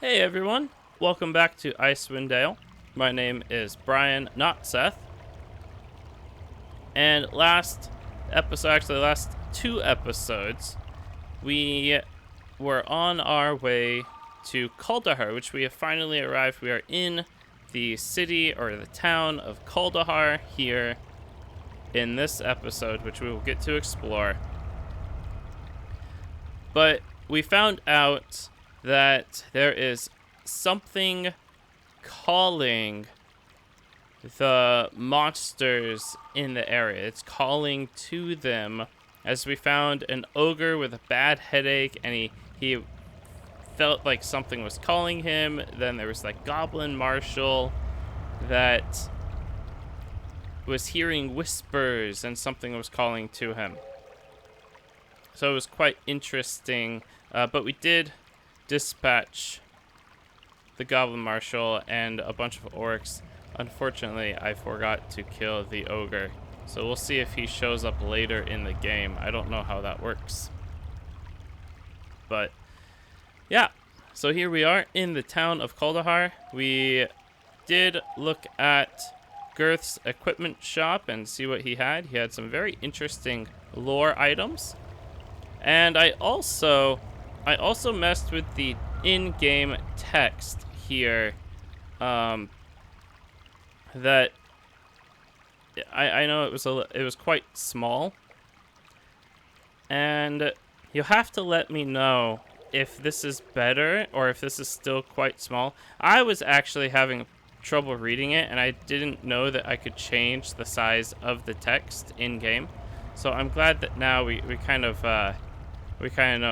Hey everyone, welcome back to Icewind Dale. My name is Brian, not Seth. And last two episodes, we were on our way to Kuldahar, which we have finally arrived. We are in the city or the town of Kuldahar here in this episode, which we will get to explore. But we found out that there is something calling the monsters in the area. It's calling to them, as we found an ogre with a bad headache, and he felt like something was calling him. Then there was like Goblin Marshal that was hearing whispers and something was calling to him. So it was quite interesting, but we did dispatch the Goblin Marshal and a bunch of orcs. Unfortunately, I forgot to kill the ogre, so we'll see if he shows up later in the game. I don't know how that works. But yeah, so here we are in the town of Kuldahar. We did look at Girth's equipment shop and see what he had. He had some very interesting lore items. And I also messed with the in-game text here. That I know it was quite small, and you'll have to let me know if this is better or if this is still quite small. I was actually having trouble reading it, and I didn't know that I could change the size of the text in game. So I'm glad that now we kind of know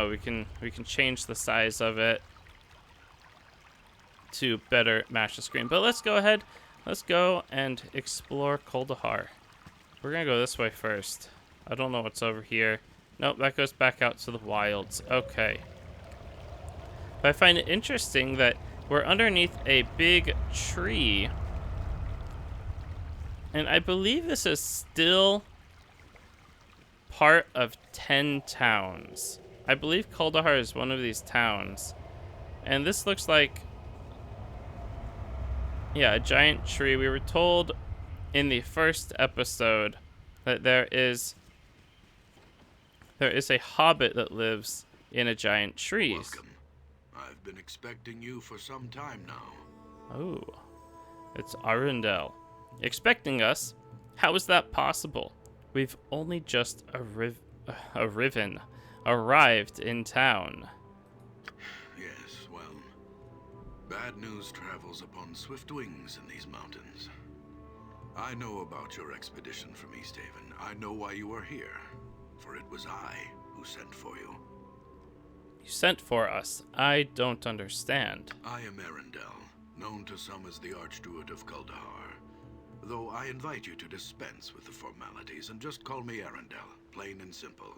we can change the size of it to better match the screen. But let's go ahead. Let's go and explore Kuldahar. We're gonna go this way first. I don't know what's over here. Nope, that goes back out to the wilds. Okay. But I find it interesting that we're underneath a big tree. And I believe this is still part of 10 towns. I believe Kuldahar is one of these towns. And this looks like, yeah, a giant tree. We were told in the first episode that there is a hobbit that lives in a giant tree. Welcome. I've been expecting you for some time now. Oh, it's Arundel. Expecting us? How is that possible? We've only just arrived in town. Yes, well, bad news travels upon swift wings in these mountains. I know about your expedition from Easthaven. I know why you are here, for it was I who sent for you. You sent for us? I don't understand. I am Arundel, known to some as the Archdruid of Kuldahar, though I invite you to dispense with the formalities and just call me Arundel, plain and simple.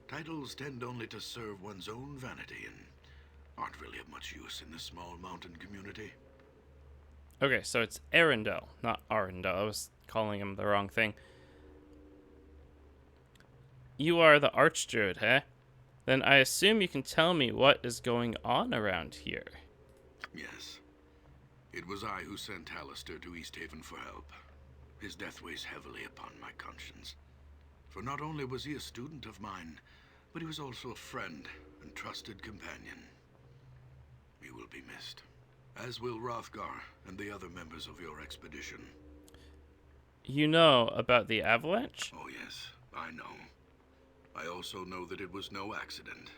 Titles tend only to serve one's own vanity and aren't really of much use in this small mountain community. Okay, so it's Arundel, not Arundel. I was calling him the wrong thing. You are the Archdruid, eh? Then I assume you can tell me what is going on around here. Yes. It was I who sent Hallister to Easthaven for help. His death weighs heavily upon my conscience. For not only was he a student of mine, but he was also a friend and trusted companion. He will be missed, as will Hrothgar and the other members of your expedition. You know about the avalanche? Oh yes, I know. I also know that it was no accident.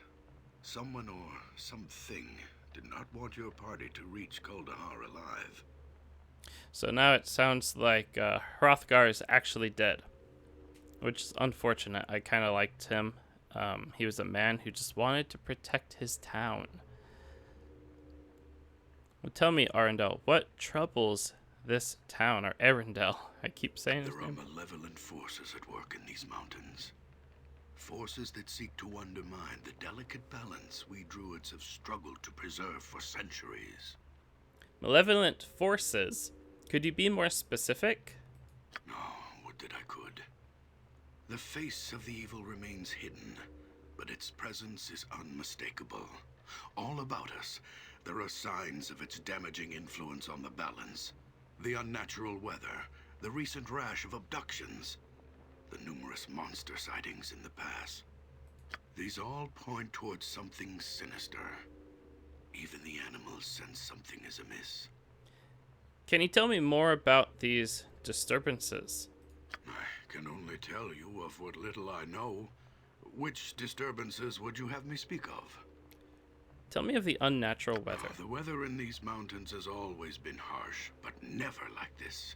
Someone or something did not want your party to reach Kuldahar alive. So now it sounds like Hrothgar is actually dead, which is unfortunate. I kind of liked him. He was a man who just wanted to protect his town. Well, tell me, Arundel, what troubles this town, or Arundel? I keep saying his There are name. malevolent forces at work in these mountains. Forces that seek to undermine the delicate balance we druids have struggled to preserve for centuries. Malevolent forces? Could you be more specific? Oh, would that I could. The face of the evil remains hidden, but its presence is unmistakable. All about us, there are signs of its damaging influence on the balance. The unnatural weather, the recent rash of abductions, the numerous monster sightings in the pass. These all point towards something sinister. Even the animals sense something is amiss. Can you tell me more about these disturbances? I can only tell you of what little I know. Which disturbances would you have me speak of? Tell me of the unnatural weather. The weather in these mountains has always been harsh, but never like this.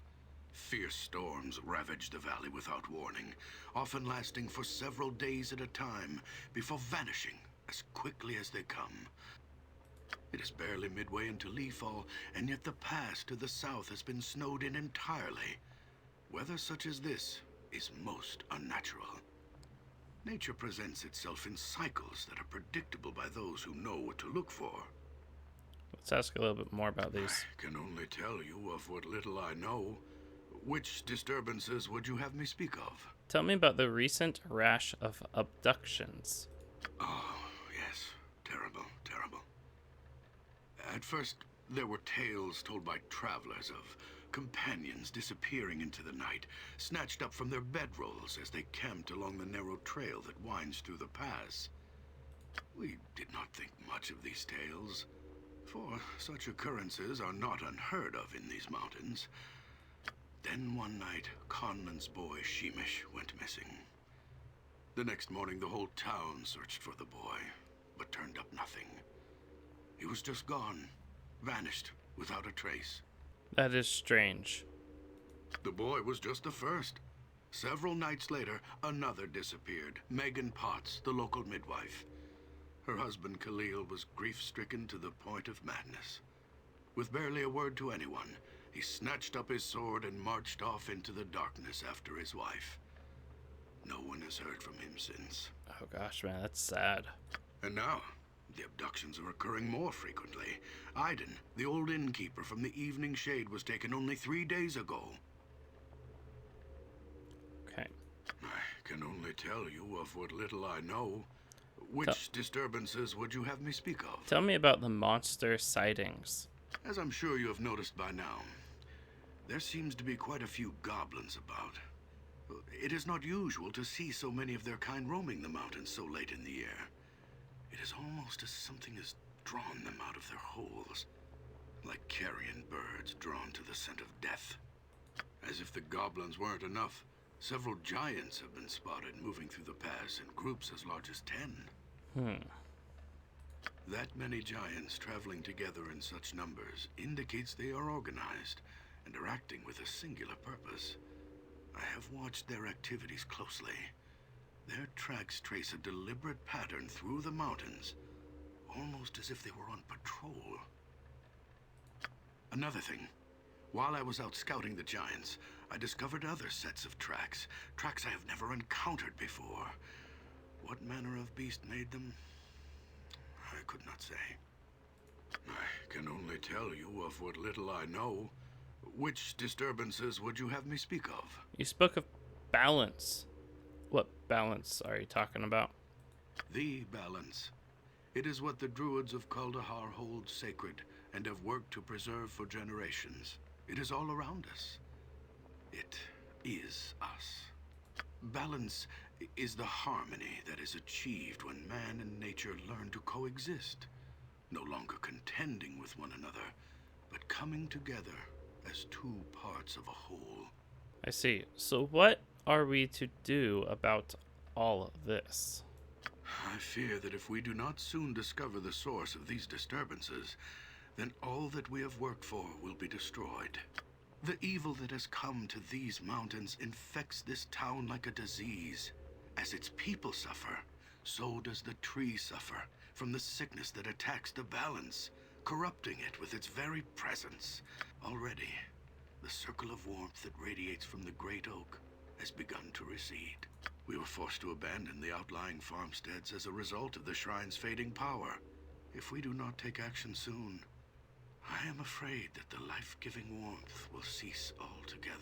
Fierce storms ravage the valley without warning, often lasting for several days at a time, before vanishing as quickly as they come. It is barely midway into leafall, and yet the pass to the south has been snowed in entirely. Weather such as this is most unnatural. Nature presents itself in cycles that are predictable by those who know what to look for. Let's ask a little bit more about these. I can only tell you of what little I know. Which disturbances would you have me speak of? Tell me about the recent rash of abductions. Oh, yes. Terrible, terrible. At first, there were tales told by travelers of companions disappearing into the night, snatched up from their bedrolls as they camped along the narrow trail that winds through the pass. We did not think much of these tales, for such occurrences are not unheard of in these mountains. Then one night, Conman's boy, Sheemish, went missing. The next morning, the whole town searched for the boy, but turned up nothing. He was just gone, vanished, without a trace. That is strange. The boy was just the first. Several nights later, another disappeared, Megan Potts, the local midwife. Her husband, Khalil, was grief-stricken to the point of madness. With barely a word to anyone, he snatched up his sword and marched off into the darkness after his wife. No one has heard from him since. Oh gosh, man, that's sad. And now, the abductions are occurring more frequently. Iden, the old innkeeper from the Evening Shade, was taken only 3 days ago. Okay. I can only tell you of what little I know. Which disturbances would you have me speak of? Tell me about the monster sightings. As I'm sure you have noticed by now, there seems to be quite a few goblins about. It is not usual to see so many of their kind roaming the mountains so late in the year. It is almost as something has drawn them out of their holes, like carrion birds drawn to the scent of death. As if the goblins weren't enough, several giants have been spotted moving through the pass in groups as large as 10. That many giants traveling together in such numbers indicates they are organized and are acting with a singular purpose. I have watched their activities closely. Their tracks trace a deliberate pattern through the mountains, almost as if they were on patrol. Another thing, while I was out scouting the giants, I discovered other sets of tracks I have never encountered before. What manner of beast made them? I could not say. I can only tell you of what little I know. Which disturbances would you have me speak of? You spoke of balance. What balance are you talking about? The balance. It is what the druids of Kuldahar hold sacred and have worked to preserve for generations. It is all around us. It is us. Balance is the harmony that is achieved when man and nature learn to coexist, no longer contending with one another, but coming together as two parts of a whole. I see. So what are we to do about all of this? I fear that if we do not soon discover the source of these disturbances, then all that we have worked for will be destroyed. The evil that has come to these mountains infects this town like a disease. As its people suffer, so does the tree suffer from the sickness that attacks the balance, corrupting it with its very presence. Already, the circle of warmth that radiates from the great oak has begun to recede. We were forced to abandon the outlying farmsteads as a result of the shrine's fading power. If we do not take action soon, I am afraid that the life-giving warmth will cease altogether.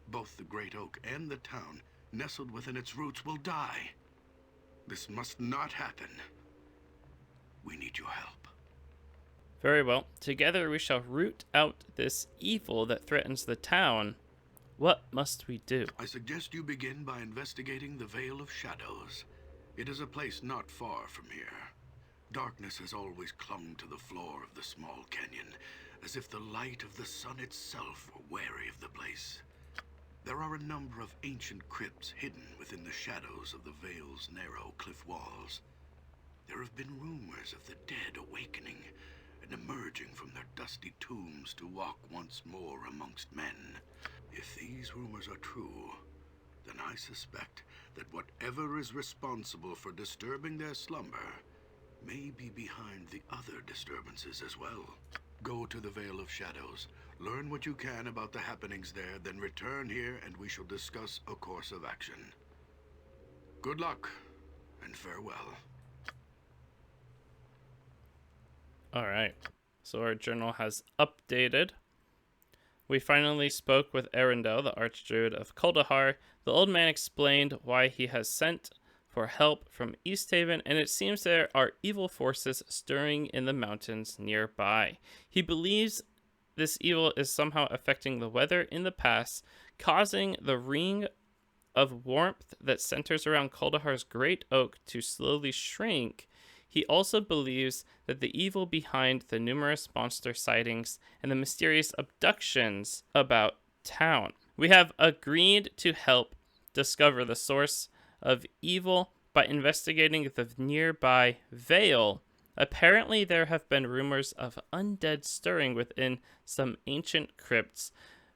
Both the great oak and the town, nestled within its roots, will die. This must not happen. We need your help. Very well. Together we shall root out this evil that threatens the town. What must we do? I suggest you begin by investigating the Vale of Shadows. It is a place not far from here. Darkness has always clung to the floor of the small canyon, as if the light of the sun itself were wary of the place. There are a number of ancient crypts hidden within the shadows of the Vale's narrow cliff walls. There have been rumors of the dead awakening and emerging from their dusty tombs to walk once more amongst men. If these rumors are true, then I suspect that whatever is responsible for disturbing their slumber may be behind the other disturbances as well. Go to the Vale of Shadows, learn what you can about the happenings there, then return here and we shall discuss a course of action. Good luck, and farewell. Alright, so our journal has updated. We finally spoke with Arundel, the Archdruid of Kuldahar. The old man explained why he has sent for help from East Haven, and it seems there are evil forces stirring in the mountains nearby. He believes this evil is somehow affecting the weather in the past, causing the ring of warmth that centers around Kuldahar's great oak to slowly shrink. He also believes that the evil behind the numerous monster sightings and the mysterious abductions about town. We have agreed to help discover the source of evil by investigating the nearby Vale. Apparently, there have been rumors of undead stirring within some ancient crypts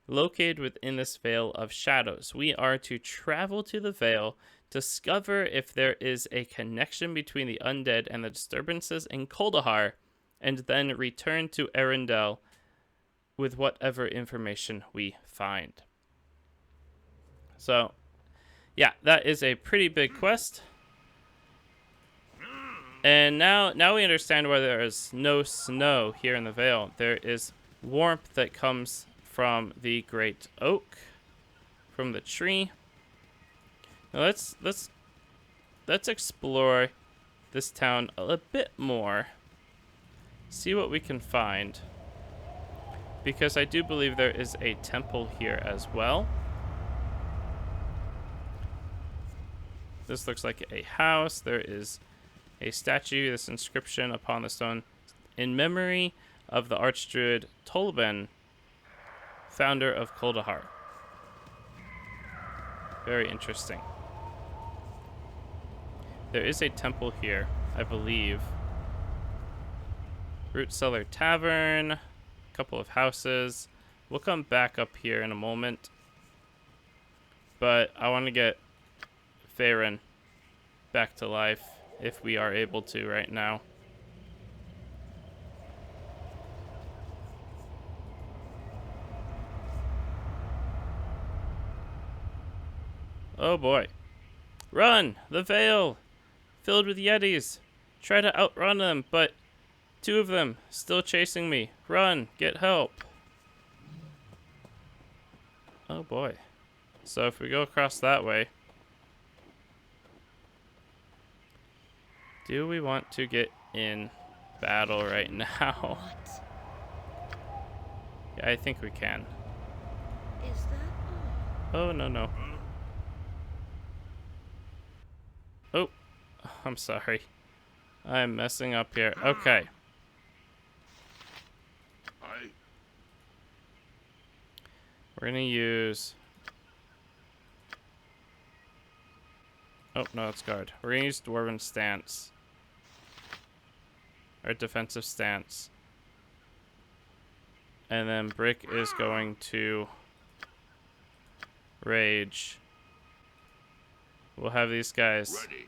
located within this Vale of Shadows. We are to travel to the Vale, discover if there is a connection between the undead and the disturbances in Kuldahar, and then return to Arundel with whatever information we find. So, yeah, that is a pretty big quest. And now we understand why there is no snow here in the Vale. There is warmth that comes from the great oak, from the tree. Now let's explore this town a bit more. See what we can find. Because I do believe there is a temple here as well. This looks like a house. There is a statue, this inscription upon the stone, in memory of the Archdruid Tolben, founder of Kuldahar. Very interesting. There is a temple here, I believe. Root Cellar Tavern, a couple of houses. We'll come back up here in a moment. But I want to get Farron back to life if we are able to right now. Oh boy. Run! The Vale! Filled with Yetis. Try to outrun them, but two of them still chasing me. Run! Get help! Oh boy. So if we go across that way, do we want to get in battle right now? What Yeah, I think we can. is that? Oh, no. Oh, I'm sorry. I'm messing up here. Okay. We're gonna use... Oh, no, it's guard. We're gonna use Dwarven Stance. Or defensive stance. And then Brick is going to rage. We'll have these guys Ready.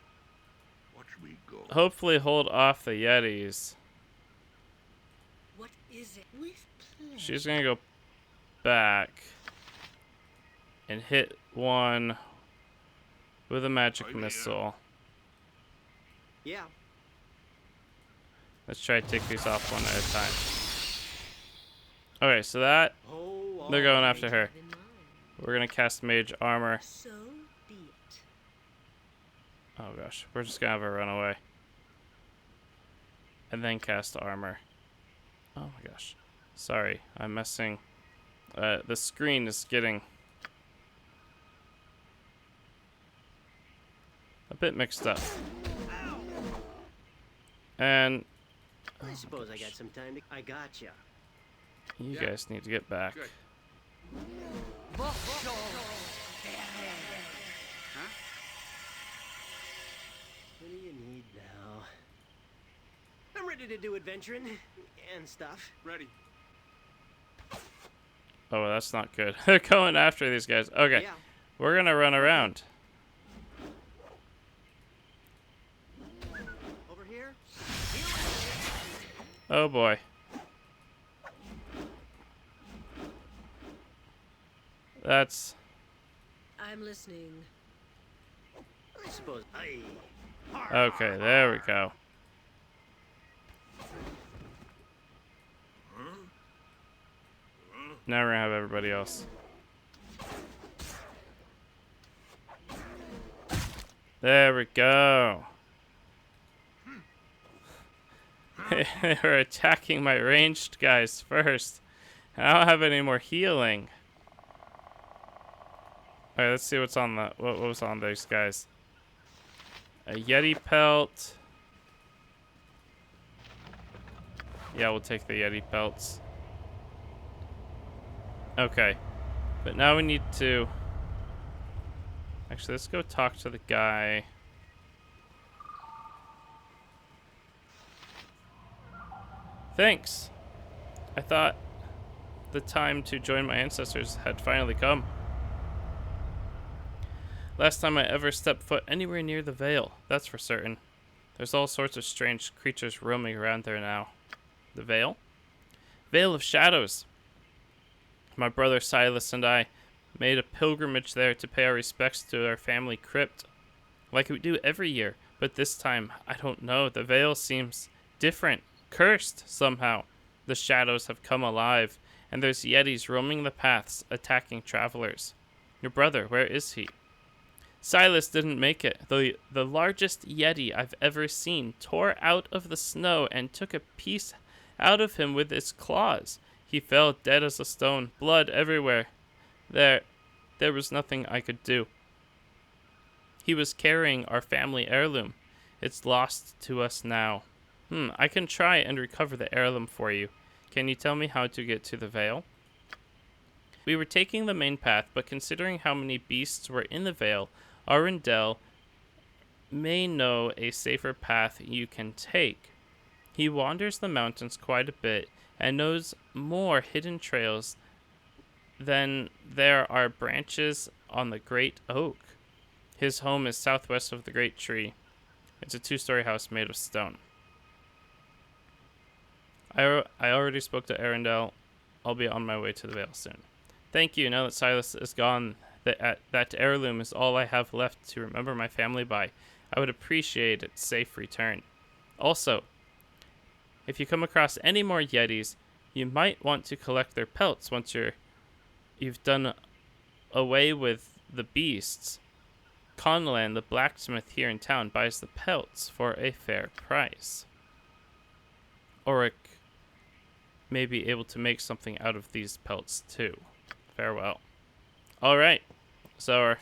Watch me go. hopefully hold off the Yetis. What is it? With pleasure. She's gonna go back and hit one with a magic missile. Yeah. Let's try to take these off one at a time. Okay, so that they're going after her. We're gonna cast Mage Armor. So be it. Oh gosh, we're just gonna have her run away. And then cast Armor. my gosh. Sorry, I'm messing. The screen is getting a bit mixed up. And I suppose I got some time to... I gotcha. you guys need to get back. Good. What do you need now? I'm ready to do adventuring and stuff. Ready. Oh, well, that's not good. They're going after these guys. Okay, Yeah. we're gonna run around. Over here? Oh boy. That's I'm listening. I suppose. Aye. okay. There we go. Now we're gonna have everybody else. There we go. They were attacking my ranged guys first. I don't have any more healing. Alright, let's see what's on the what was on these guys. A Yeti pelt. Yeah, we'll take the Yeti pelts. Okay. But now we need to... Actually, let's go talk to the guy. Thanks. I thought the time to join my ancestors had finally come. Last time I ever stepped foot anywhere near the Vale, that's for certain. There's all sorts of strange creatures roaming around there now. The Vale? Vale of Shadows. My brother Silas and I made a pilgrimage there to pay our respects to our family crypt, like we do every year, but this time, I don't know, the Vale seems different, cursed somehow. The shadows have come alive, and there's Yetis roaming the paths, attacking travelers. Your brother, where is he? Silas didn't make it. The largest Yeti I've ever seen tore out of the snow and took a piece out of him with its claws. He fell dead as a stone, blood everywhere. There was nothing I could do. He was carrying our family heirloom. It's lost to us now. I can try and recover the heirloom for you. Can you tell me how to get to the Vale? We were taking the main path, but considering how many beasts were in the Vale, Icewind Dale may know a safer path you can take. He wanders the mountains quite a bit and knows more hidden trails than there are branches on the great oak. His home is southwest of the great tree. It's a 2-story house made of stone. I already spoke to Arendelle. I'll be on my way to the Vale soon. Thank you. Now that Silas is gone, that heirloom is all I have left to remember my family by. I would appreciate its safe return. Also, if you come across any more Yetis, you might want to collect their pelts once you've done away with the beasts. Conlan, the blacksmith here in town, buys the pelts for a fair price. Auric may be able to make something out of these pelts too. Farewell. Alright, so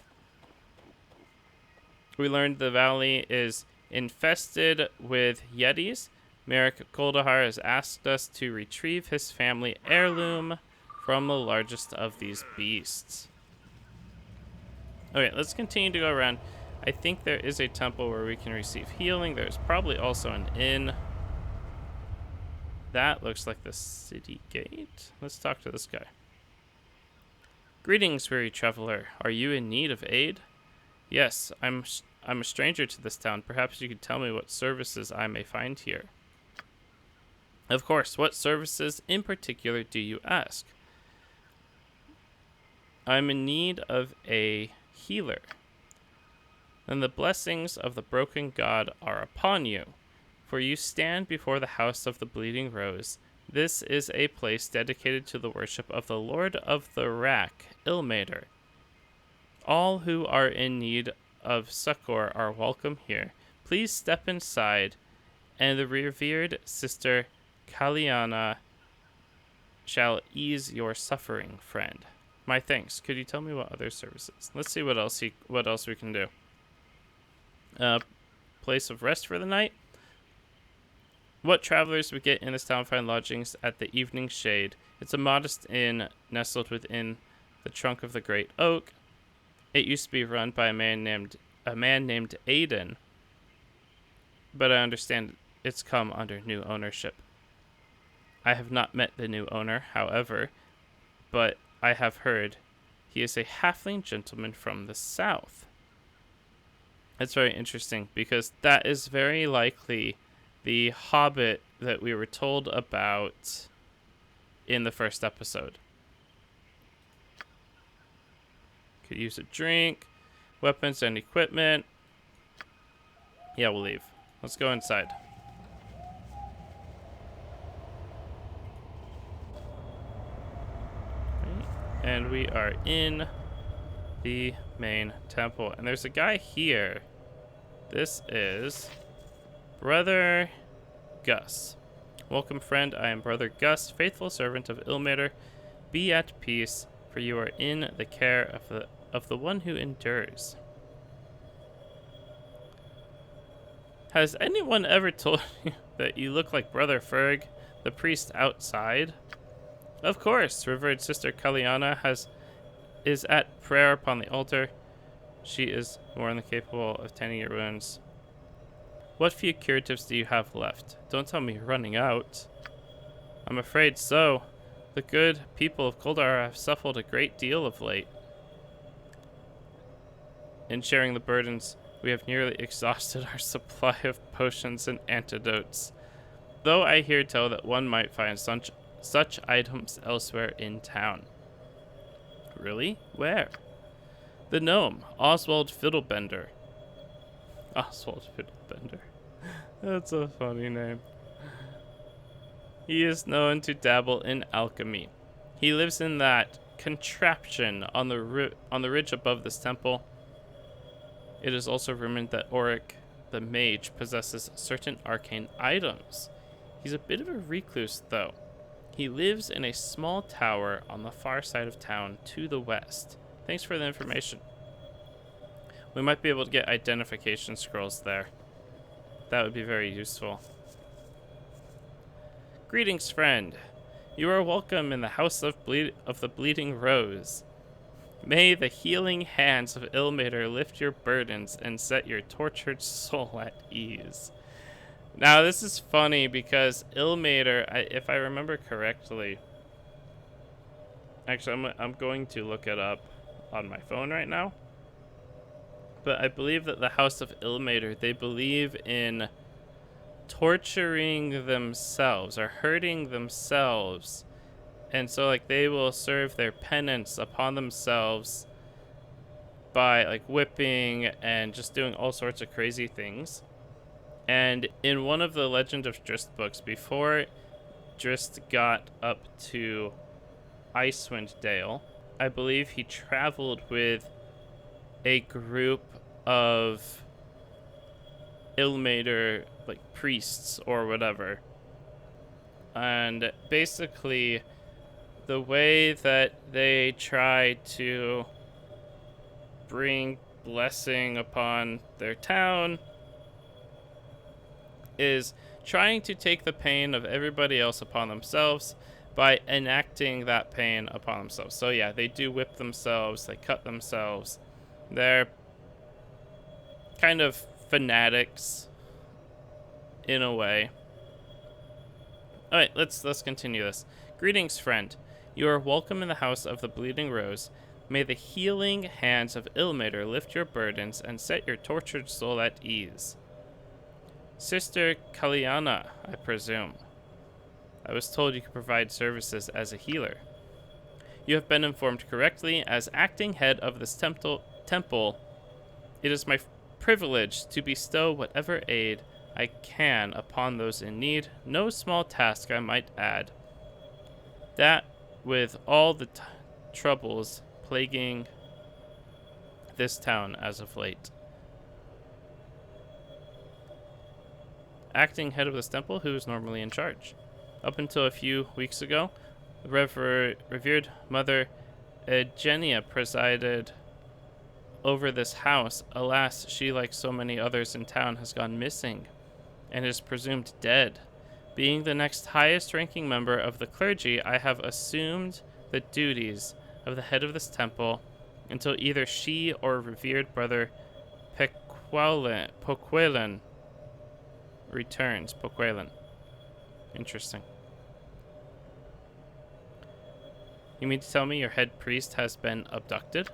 we learned the valley is infested with Yetis. Merrick Kuldahar has asked us to retrieve his family heirloom from the largest of these beasts. Okay, let's continue to go around. I think there is a temple where we can receive healing. There's probably also an inn. That looks like the city gate. Let's talk to this guy. Greetings, weary traveler. Are you in need of aid? Yes, I'm a stranger to this town. Perhaps you could tell me what services I may find here. Of course, what services in particular do you ask? I'm in need of a healer. Then the blessings of the broken god are upon you, for you stand before the house of the Bleeding Rose. This is a place dedicated to the worship of the Lord of the Rack, Ilmater. All who are in need of succor are welcome here. Please step inside, and the revered Sister Kaliana shall ease your suffering, friend. My thanks. Could you tell me what other services? Let's see what else we can do. Place of rest for the night. What travelers would get in this town find lodgings at the evening shade. It's a modest inn nestled within the trunk of the great oak. It used to be run by a man named Aiden, but I understand it's come under new ownership. I have not met the new owner, however, but I have heard he is a halfling gentleman from the south. It's very interesting because that is very likely the hobbit that we were told about in the first episode. Could use a drink, weapons and equipment. Yeah, we'll leave. Let's go inside. And we are in the main temple. And there's a guy here. This is Brother Gus. Welcome, friend. I am Brother Gus, faithful servant of Ilmater. Be at peace, for you are in the care of the one who endures. Has anyone ever told you that you look like Brother Ferg, the priest outside? Of course, revered Sister Kaliana is at prayer upon the altar. She is more than capable of tending your wounds. What few curatives do you have left? Don't tell me you're running out. I'm afraid so. The good people of Kuldahar have suffered a great deal of late. In sharing the burdens, we have nearly exhausted our supply of potions and antidotes. Though I hear tell that one might find such items elsewhere in town. Really? Where? The gnome, Oswald Fiddlebender. Oswald Fiddlebender. That's a funny name. He is known to dabble in alchemy. He lives in that contraption on the ridge above this temple. It is also rumored that Auric, the mage, possesses certain arcane items. He's a bit of a recluse, though. He lives in a small tower on the far side of town to the west. Thanks for the information. We might be able to get identification scrolls there. That would be very useful. Greetings, friend. You are welcome in the House of the Bleeding Rose. May the healing hands of Ilmater lift your burdens and set your tortured soul at ease. Now, this is funny because Ilmater, if I remember correctly... Actually, I'm going to look it up on my phone right now. But I believe that the House of Ilmater, they believe in torturing themselves or hurting themselves. And so, like, they will serve their penance upon themselves by, like, whipping and just doing all sorts of crazy things. And in one of the Legend of Drizzt books, before Drizzt got up to Icewind Dale, I believe he traveled with a group of Ilmater, like, priests or whatever. And basically, the way that they try to bring blessing upon their town is trying to take the pain of everybody else upon themselves by enacting that pain upon themselves. So yeah, they do whip themselves, they cut themselves. They're kind of fanatics in a way. Alright, let's continue this. Greetings, friend. You are welcome in the House of the Bleeding Rose. May the healing hands of Ilmater lift your burdens and set your tortured soul at ease. Sister Kaliana, I presume. I was told you could provide services as a healer. You have been informed correctly. As acting head of this temple, it is my privilege to bestow whatever aid I can upon those in need. No small task, I might add. That, with all the troubles plaguing this town as of late. Acting head of this temple, who is normally in charge. Up until a few weeks ago, Revered Mother Eugenia presided over this house. Alas, she, like so many others in town, has gone missing and is presumed dead. Being the next highest ranking member of the clergy, I have assumed the duties of the head of this temple until either she or revered Brother Poquelin returns. Poquelin. Interesting. You mean to tell me your head priest has been abducted?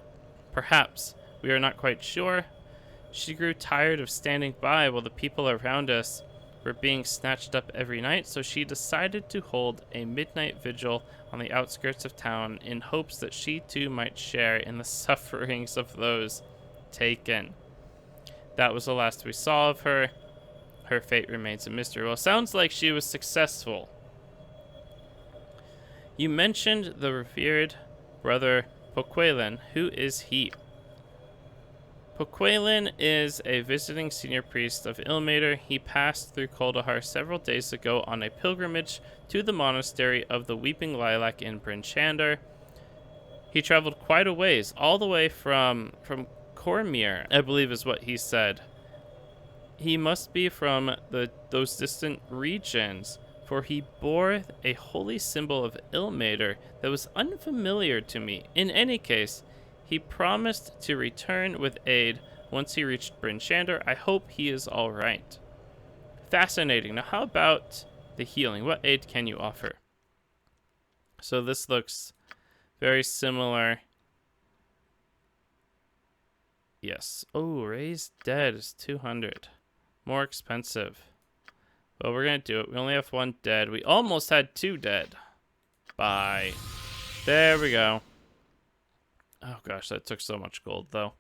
Perhaps. We are not quite sure. She grew tired of standing by while the people around us were being snatched up every night, so she decided to hold a midnight vigil on the outskirts of town in hopes that she too might share in the sufferings of those taken. That was the last we saw of her. Her fate remains a mystery. Well, sounds like she was successful. You mentioned the revered Brother Poquelin. Who is he? Poquelin is a visiting senior priest of Ilmater. He passed through Kuldahar several days ago on a pilgrimage to the monastery of the Weeping Lilac in Bryn Shander. He traveled quite a ways, all the way from Cormyr, I believe is what he said. He must be from those distant regions, for he bore a holy symbol of Ilmater that was unfamiliar to me. In any case, he promised to return with aid once he reached Bryn Shander. I hope he is all right. Fascinating. Now, how about the healing? What aid can you offer? So this looks very similar. Yes. Oh, raised dead is 200. More expensive. Well, we're going to do it. We only have one dead. We almost had 2 dead. Bye. There we go. Oh gosh, that took so much gold, though.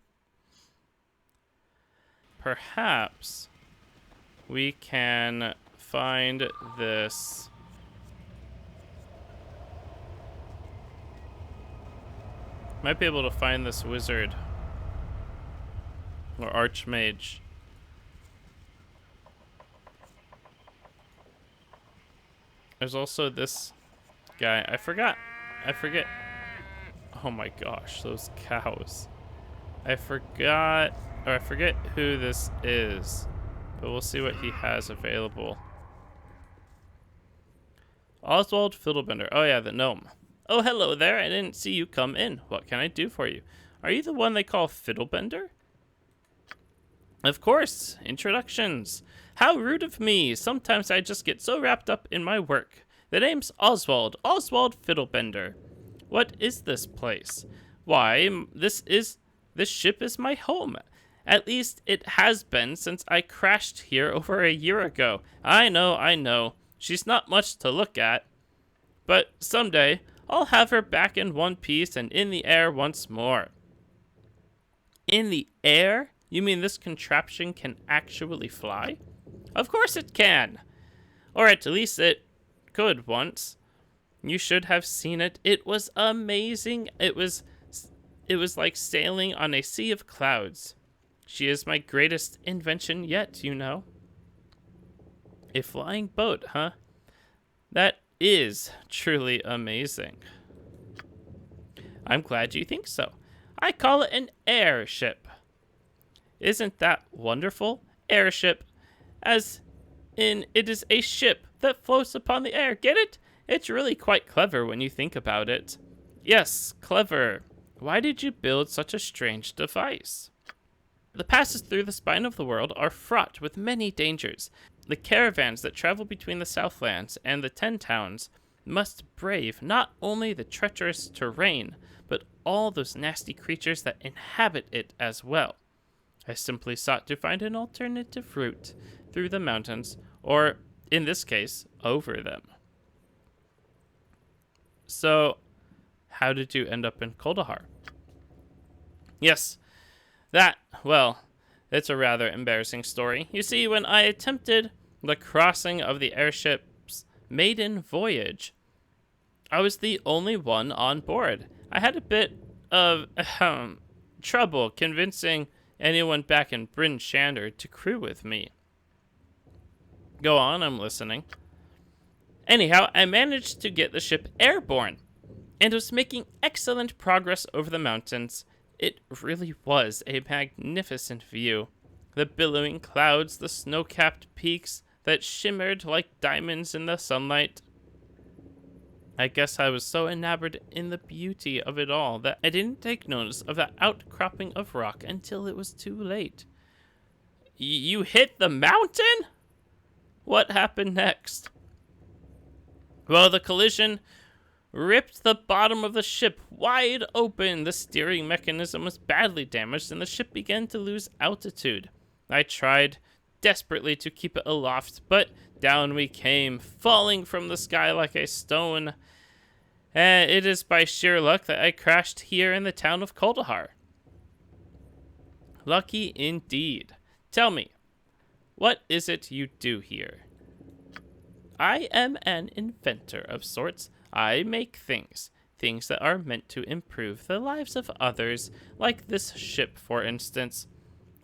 Perhaps we can find this. Might be able to find this wizard or archmage. There's also this guy. I forget. Oh my gosh, those cows. I forget who this is, but we'll see what he has available. Oswald Fiddlebender. Oh yeah, the gnome. Oh, hello there. I didn't see you come in. What can I do for you? Are you the one they call Fiddlebender? Of course. Introductions. How rude of me. Sometimes I just get so wrapped up in my work. The name's Oswald. Oswald Fiddlebender. What is this place? Why, this ship is my home. At least it has been since I crashed here over a year ago. I know. She's not much to look at. But someday, I'll have her back in one piece and in the air once more. In the air? You mean this contraption can actually fly? Of course it can. Or at least it could once. You should have seen it. It was amazing. It was like sailing on a sea of clouds. She is my greatest invention yet, you know. A flying boat, huh? That is truly amazing. I'm glad you think so. I call it an airship. Isn't that wonderful? Airship, as in it is a ship that floats upon the air. Get it? It's really quite clever when you think about it. Yes, clever. Why did you build such a strange device? The passes through the spine of the world are fraught with many dangers. The caravans that travel between the Southlands and the 10 towns must brave not only the treacherous terrain, but all those nasty creatures that inhabit it as well. I simply sought to find an alternative route through the mountains, or, in this case, over them. So, how did you end up in Kuldahar? Yes, it's a rather embarrassing story. You see, when I attempted the crossing of the airship's maiden voyage, I was the only one on board. I had a bit of trouble convincing anyone back in Bryn Shander to crew with me. Go on, I'm listening. Anyhow, I managed to get the ship airborne and was making excellent progress over the mountains. It really was a magnificent view. The billowing clouds, the snow-capped peaks that shimmered like diamonds in the sunlight. I guess I was so enamored in the beauty of it all that I didn't take notice of that outcropping of rock until it was too late. You hit the mountain? What happened next? Well, the collision ripped the bottom of the ship wide open. The steering mechanism was badly damaged and the ship began to lose altitude. I tried desperately to keep it aloft, but down we came, falling from the sky like a stone. It is by sheer luck that I crashed here in the town of Kuldahar. Lucky indeed. Tell me, what is it you do here? I am an inventor of sorts. I make things that are meant to improve the lives of others, like this ship, for instance.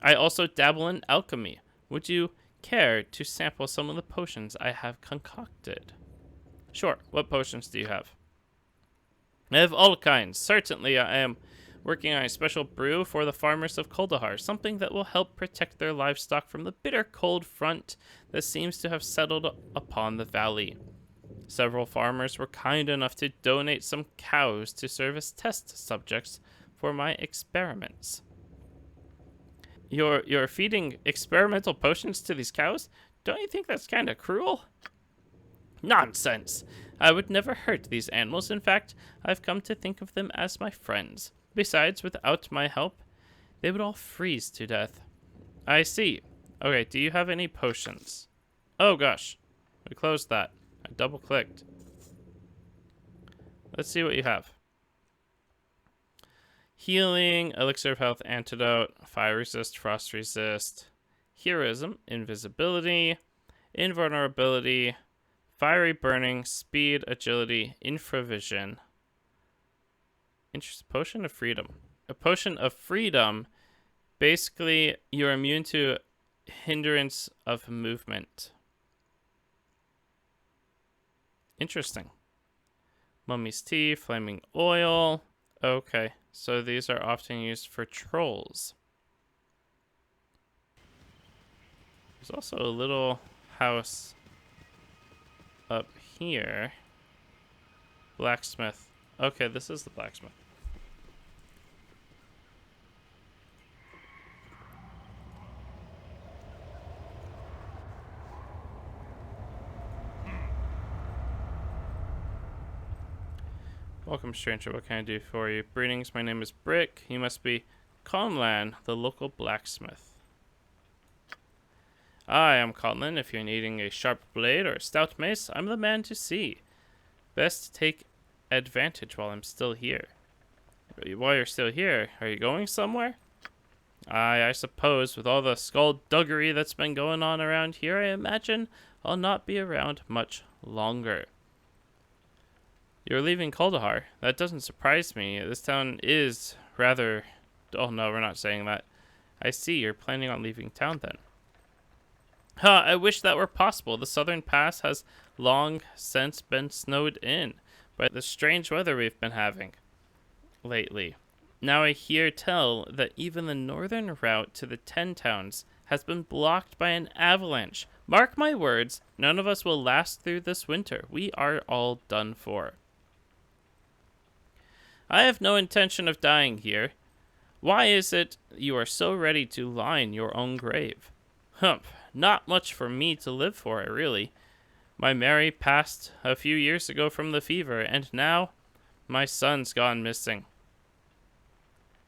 I also dabble in alchemy. Would you care to sample some of the potions I have concocted? Sure. What potions do you have? I have all kinds. Certainly, I am working on a special brew for the farmers of Kuldahar, something that will help protect their livestock from the bitter cold front that seems to have settled upon the valley. Several farmers were kind enough to donate some cows to serve as test subjects for my experiments. You're feeding experimental potions to these cows? Don't you think that's kind of cruel? Nonsense! I would never hurt these animals. In fact, I've come to think of them as my friends. Besides, without my help, they would all freeze to death. I see. Okay, do you have any potions? Oh gosh, we closed that. I double-clicked. Let's see what you have. Healing, elixir of health, antidote, fire resist, frost resist, heroism, invisibility, invulnerability, fiery burning, speed, agility, infravision. Interesting. Potion of freedom. A potion of freedom. Basically, you're immune to hindrance of movement. Interesting. Mummy's tea, flaming oil. Okay, so these are often used for trolls. There's also a little house up here. Blacksmith. Okay, this is the blacksmith. Welcome, stranger. What can I do for you? Greetings, my name is Brick. You must be Conlan, the local blacksmith. I am Conlan. If you're needing a sharp blade or a stout mace, I'm the man to see. Best take advantage while I'm still here. While you're still here, are you going somewhere? I suppose with all the skullduggery that's been going on around here, I imagine I'll not be around much longer. You're leaving Kuldahar. That doesn't surprise me. This town is rather... Oh no, we're not saying that. I see, you're planning on leaving town then. Huh, I wish that were possible. The southern pass has long since been snowed in by the strange weather we've been having lately. Now I hear tell that even the northern route to the 10 towns has been blocked by an avalanche. Mark my words, none of us will last through this winter. We are all done for. I have no intention of dying here. Why is it you are so ready to line your own grave? Humph, not much for me to live for, really. My Mary passed a few years ago from the fever, and now my son's gone missing.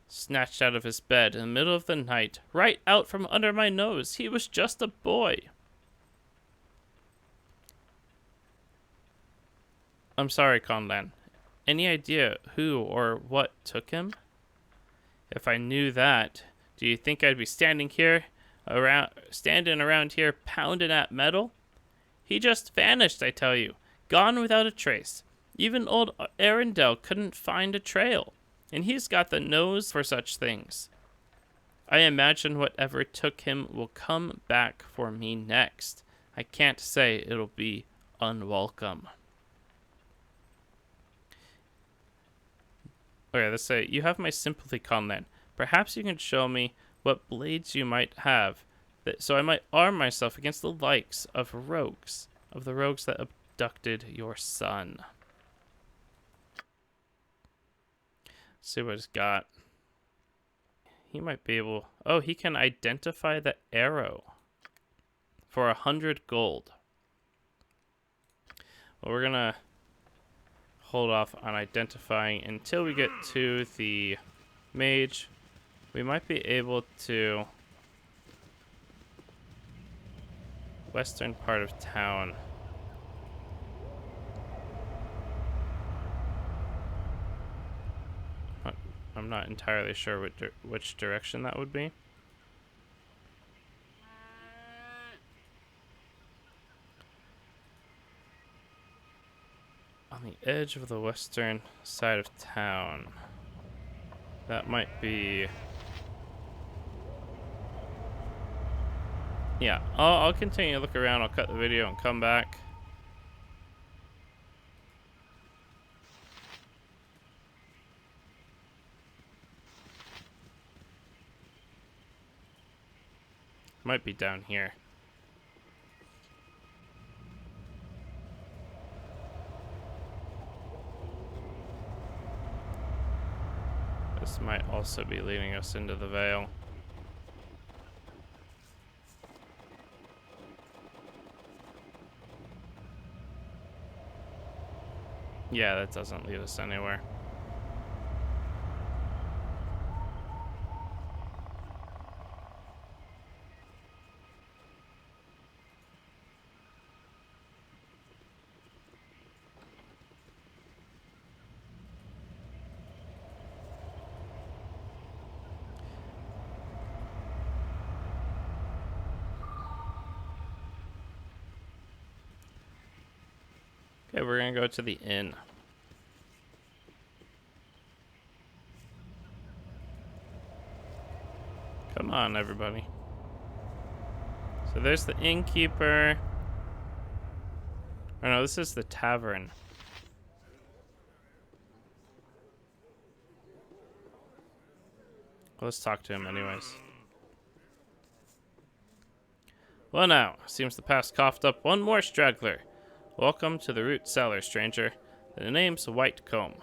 Snatched out of his bed in the middle of the night, right out from under my nose. He was just a boy. I'm sorry, Conlan. Any idea who or what took him? If I knew that, do you think I'd be standing around here pounding at metal? He just vanished, I tell you. Gone without a trace. Even old Icewind Dale couldn't find a trail. And he's got the nose for such things. I imagine whatever took him will come back for me next. I can't say it'll be unwelcome. Okay, let's say, you have my sympathy, Conlan. Perhaps you can show me what blades you might have, so I might arm myself against the likes of rogues, of the rogues that abducted your son. Let's see what he's got. He might be able... Oh, he can identify the arrow for 100 gold. Well, we're gonna hold off on identifying until we get to the mage. We might be able to... Western part of town. I'm not entirely sure which direction that would be. On the edge of the western side of town. That might be... Yeah, I'll continue to look around. I'll cut the video and come back. Might be down here. This might also be leading us into the Vale. Yeah, that doesn't lead us anywhere. Okay, we're gonna go to the inn. Come on, everybody. So there's the innkeeper. Oh no, this is the tavern. Well, let's talk to him anyways. Well now, seems the past coughed up one more straggler. Welcome to the root cellar, stranger. The name's Whitecomb.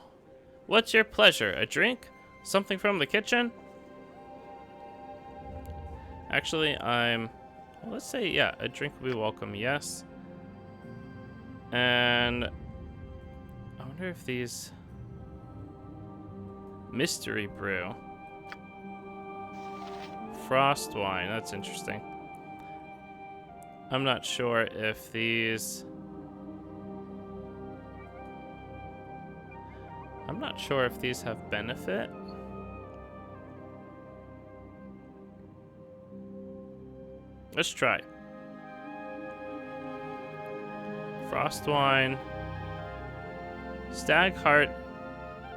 What's your pleasure? A drink? Something from the kitchen? Actually, well, let's say, yeah, a drink will be welcome, yes. And I wonder if these... Mystery brew. Frost wine, that's interesting. I'm not sure if these... I'm not sure if these have benefit. Let's try. Frost wine. Stag Heart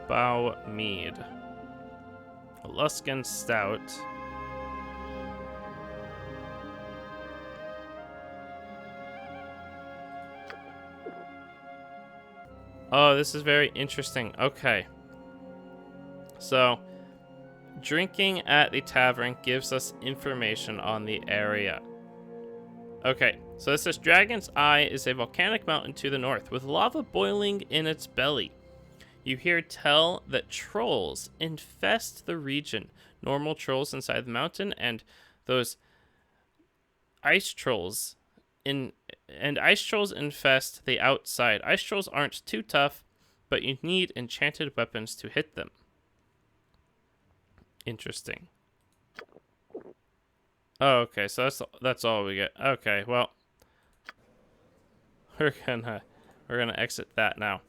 Bow Mead. Luskin Stout. Oh, this is very interesting. Okay. So, drinking at the tavern gives us information on the area. Okay, so this says Dragon's Eye is a volcanic mountain to the north with lava boiling in its belly. You hear tell that trolls infest the region. Normal trolls inside the mountain and those ice trolls ice trolls infest the outside. Ice trolls aren't too tough, but you need enchanted weapons to hit them. Interesting. Oh, okay, so that's all we get. Okay, well, we're gonna exit that now.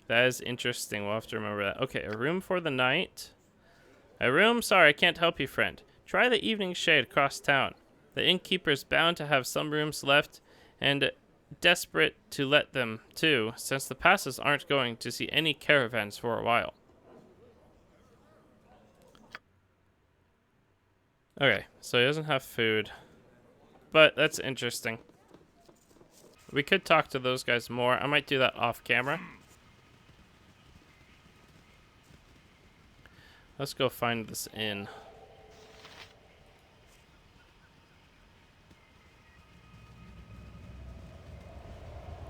That is interesting. We'll have to remember that. Okay, a room for the night. A room? Sorry, I can't help you, friend. Try the evening shade across town. The innkeeper's bound to have some rooms left, and desperate to let them too, since the passes aren't going to see any caravans for a while. Okay, so he doesn't have food, but that's interesting. We could talk to those guys more. I might do that off camera. Let's go find this inn.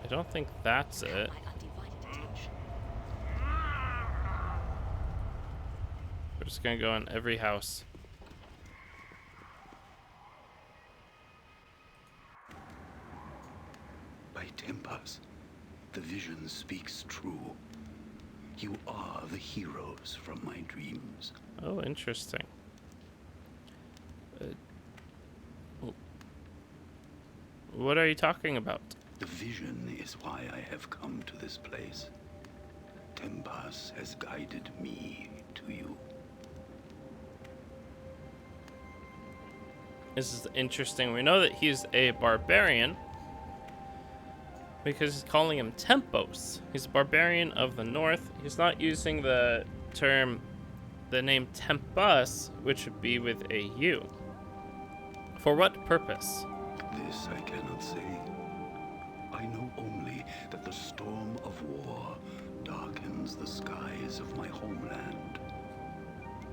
I don't think that's it. We're just gonna go in every house. By Tempus, the vision speaks true. You are the heroes from my dreams. Oh, interesting. What are you talking about? The vision is why I have come to this place. Tempus has guided me to you. This is interesting. We know that he's a barbarian because he's calling him Tempos. He's a barbarian of the north. He's not using the name Tempus, which would be with a U. For what purpose? This I cannot say. I know only that the storm of war darkens the skies of my homeland.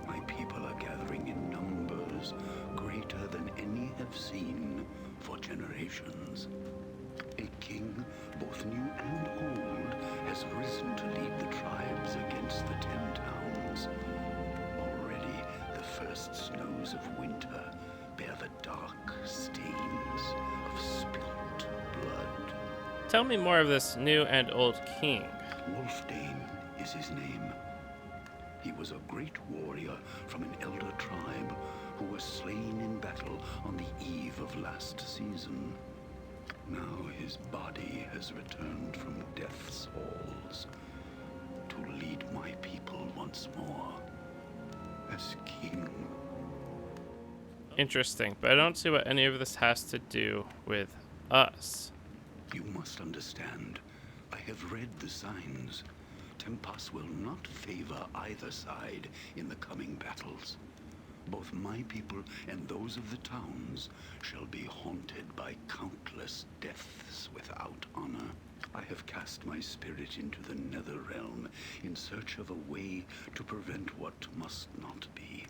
My people are gathering in numbers greater than any have seen for generations. A king, both new and old, has risen to lead the tribes against the 10 towns. Already the first snows of winter bear the dark stains of spilt blood. Tell me more of this new and old king. Wolfdane is his name. He was a great warrior from an elder tribe who was slain in battle on the eve of last season. Now his body has returned from death's halls to lead my people once more as king. Interesting, but I don't see what any of this has to do with us. You must understand, I have read the signs. Tempus will not favor either side in the coming battles. Both my people and those of the towns shall be haunted by countless deaths without honor. I have cast my spirit into the nether realm in search of a way to prevent what must not be.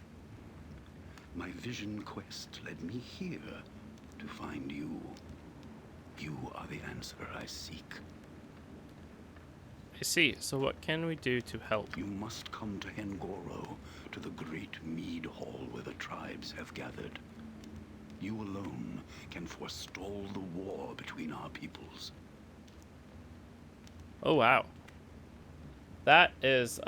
My vision quest led me here to find you. You are the answer I seek. I see. So what can we do to help? You must come to Hengoro, to the great mead hall where the tribes have gathered. You alone can forestall the war between our peoples. Oh, wow. That is,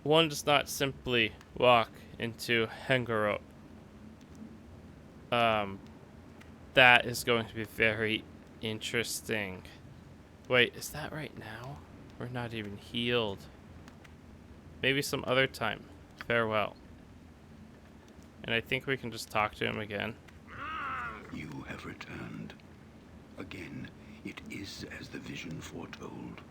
one does not simply walk into Hengoro. That is going to be very interesting. Wait, is that right now? We're not even healed. Maybe some other time. Farewell. And I think we can just talk to him again. You have returned. Again, it is as the vision foretold.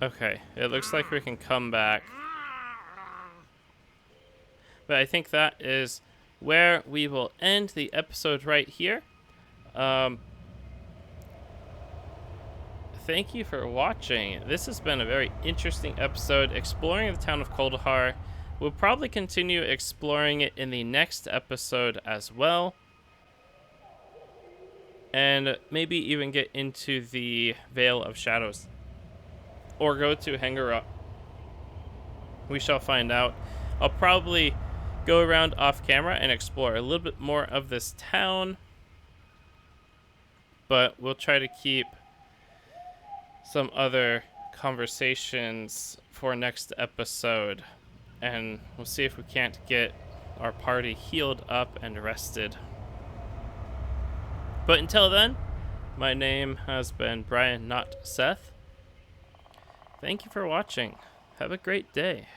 Okay, it looks like we can come back. But I think that is where we will end the episode right here. Thank you for watching. This has been a very interesting episode exploring the town of Kuldahar. We'll probably continue exploring it in the next episode as well. And maybe even get into the Vale of Shadows. Or go to Hengara. We shall find out. I'll probably go around off camera and explore a little bit more of this town. But we'll try to keep some other conversations for next episode. And we'll see if we can't get our party healed up and rested. But until then, my name has been Brian, not Seth. Thank you for watching. Have a great day.